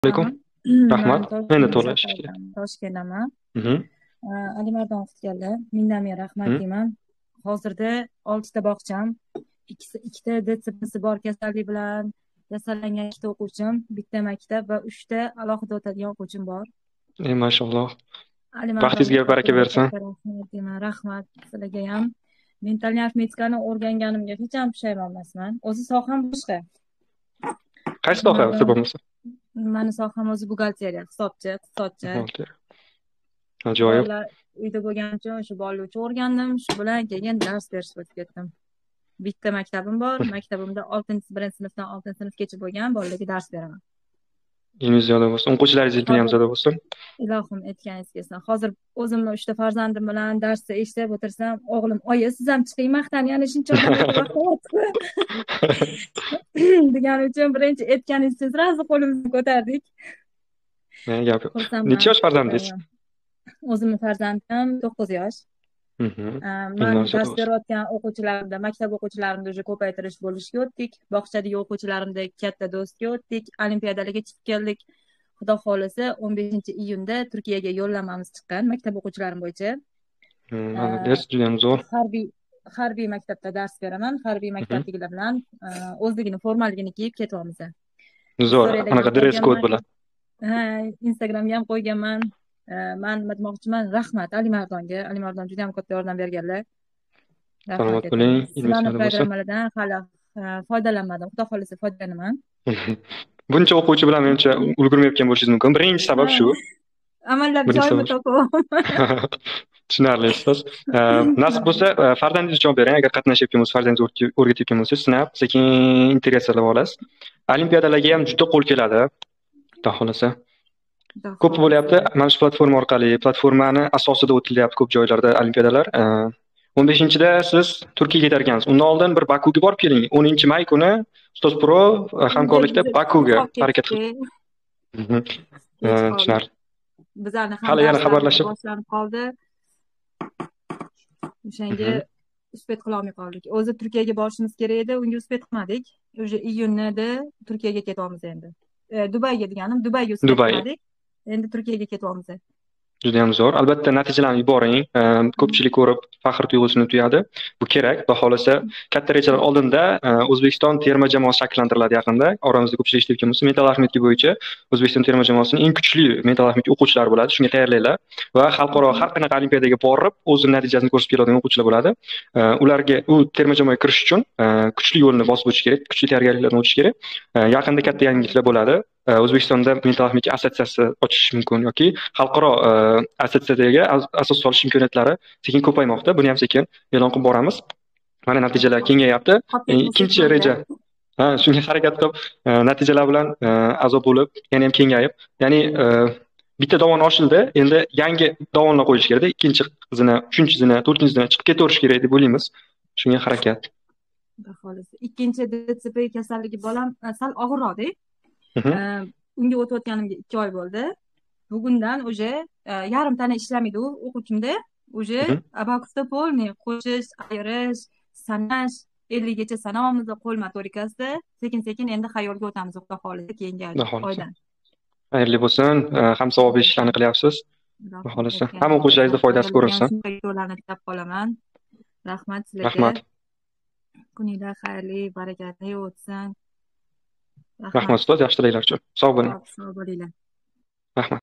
Alaykum. Man Rahmat. Meni Toshkent to'g'ri eshitishga. shaharidan Toshkentdaman. Mhm. Alimardon qutganlar. Mingdan ming rahmat Mhm. deyman. Hozirda 6 ta bog'cham, ikkita DTSPsi bor kasallik bilan kasallangan ikkita o'quvchim, bitta maktab va 3 ta alohida o'tadigan o'quvchim bor. Mashaalloh. Alimardonga Baxtingizga baraka katta bersin. katta rahmat deyman. Rahmat sizlarga ham. Mental arifmetikani o'rganganimga hech ham pushaymon emasman. O'zi soham boshqa. Qaysi soha Alimardon, bo'lmasa? mani soham o'zi buxgalteriya, hisobchi, iqtisodchi. Buxgalteriya. Ajoyib. Bolalar uyda bo'lgani uchun shu bolalar uchun o'rgandim. Shu bilan keyin dars berishga o'tib ketdim. Bitta maktabim bor. Maktabimda 1-sinfdan 6-sinfgacha bo'lgan bolalarga dars beraman. Ilmingiz ziyoda bo'lsin. O'quvchilaringiz ilmi ham Hozir ziyoda bo'lsin. ilohim aytganingiz kelsin. Hozir o'zimni 3 ta farzandim bilan darsda eshitib o'tirsam, o'g'lim, "Oyi, siz ham chiqing maqtan, yana shuncha odamlarga vaqt yo'qmi?" degani uchun birinchi aytganingiz uchun sразу qo'limizni ko'tardik. Gap yo'q. Xursandman. Necha yosh farzandingiz? O'zimni farzandim 9 yosh. Mhm. Man Ilmingiz ziyoda dars bo'lsin. berayotgan o'quvchilarimda, maktab o'quvchilarimda уже ko'paytirish bo'lishga o'tdik. Bog'chadagi o'quvchilarimda katta do'stga o'tdik. Olimpiadalarga chiqib keldik. Xudo xohlasa 15-iyunda Turkiyaga yo'llanmamiz chiqqan maktab o'quvchilarim bo'yicha. Amaliyat juda ham zo'r. Harbiy maktabda dars beraman. Harbiy Mhm. maktabdagilar bilan o'zligini formalligini kiyib ketyapmiz. Zo'r. Storylarga Anaqa ham dress kod qo'yganman. bilan. Instagramga ham qo'yganman. Man nima demoqchiman, rahmat Alimardonga. Alimardon juda ham katta yordam berganlar. Rahmat Salomat aytaman. bo'ling. Ilmingiz Sizlarni ziyoda bo'lsin. programmalardan hali foydalanmadim. Xudo xohlasa foydalanaman. Buncha o'quvchi bilan menimcha ulgurmayotgan bo'lishingiz mumkin. Birinchi sabab shu. Amallab Birinchi joyimni sabab. topib. Tushunarli ustoz. Nasib bo'lsa, farzandingiz javob bering. Agar qatnashayotgan bo'lsa, farzandingizni o'rgatayotgan bo'lsangiz, sinab, sekin integratsiyalab olasiz. Olimpiadalarga ham juda qo'l keladi. Xudo xohlasa. Ko'p bo'lyapti. Mana shu platforma orqali, platformani asosida o'tilyapti ko'p joylarda olimpiadalar. 15-da siz Turkiyaga ketar ekansiz. Undan oldin bir Bakuga borib keling. 10-may kuni Ustoz Pro hamkorlikda Bakuga harakat qiling. Tushunarli. Bizlarni ham Hali yana xabarlashib boshlanib qoldi. O'shanga uspet qila olmay qoldik. O'zi Turkiyaga borishimiz kerak edi, unga uspet qilmadik. Уже iyunda Turkiyaga ketyapmiz endi. Dubayga deganim, Dubayga uspet qilmadik. Endi Turkiyaga ketyapmiz. Juda ham zo'r. Albatta natijalarni yuboring. Ko'pchilik ko'rib faxr tuyg'usini tuyadi. Bu kerak. Xudo xohlasa katta rejalar oldinda O'zbekiston terma jamoasi shakllantiriladi yaqinda. Oramizda ko'pchilik eshitayotgan bo'lsa, mental arifmetika bo'yicha O'zbekiston terma jamoasining eng kuchli mental arifmetika o'quvchilari bo'ladi. Shunga tayyorlanglar va xalqaro har qanaqa olimpiadaga borib, o'z natijasini ko'rsatib keladigan o'quvchilar bo'ladi. Ularga u terma jamoaga kirish uchun kuchli yo'lni bosib o'tish kerak, kuchli tayyorgarliklardan o'tish kerak. Yaqinda katta yangiliklar bo'ladi. O'zbekistonda mental arifmetika assotsiatsiyasi ochish mumkin yoki xalqaro assotsiatsiyaga asos solish imkoniyatlari sekin ko'paymoqda. Buni ham sekin e'lon qilib boramiz. Mana natijalar kengayapti. Ikkinchi reja. Shunga harakat qilib, natijalar bilan a'zo bo'lib, yana ham kengayib, ya'ni bitta dovon ochildi, endi yangi dovonlar qo'yish kerak. Ikkinchi zina, uchinchi zina, to'rtinchi zina chiqib ketaverish kerak deb o'ylaymiz. Shunga harakat. Ikkinchi DTSP kasalligi bolam sal og'irroq-da. Unga o'tayotganimga 2 oy bo'ldi. Bugundan уже yarimtani ishlamaydi u o'quvchimda. Уже abakusda polniy qo'shish, ayirish, sanash 50 gacha sanayapmiz qo'l motorikasida. Sekin-sekin endi xayolga o'tamiz Xudo xohlasa keyingi oydan. Xayrli bo'lsin. Ham savob ishlarni qilyapsiz. Xudo xohlasa hamma o'quvchilaringizga foydasi ko'rinsin. Yo'llarni tilab qolaman. Rahmat sizlarga. Rahmat. Kuninglar xayrli, barakatli o'tsin. Rahmat ustoz, yaxshi tilaklar uchun. Sog' bo'ling. Sog' bo'linglar. Rahmat.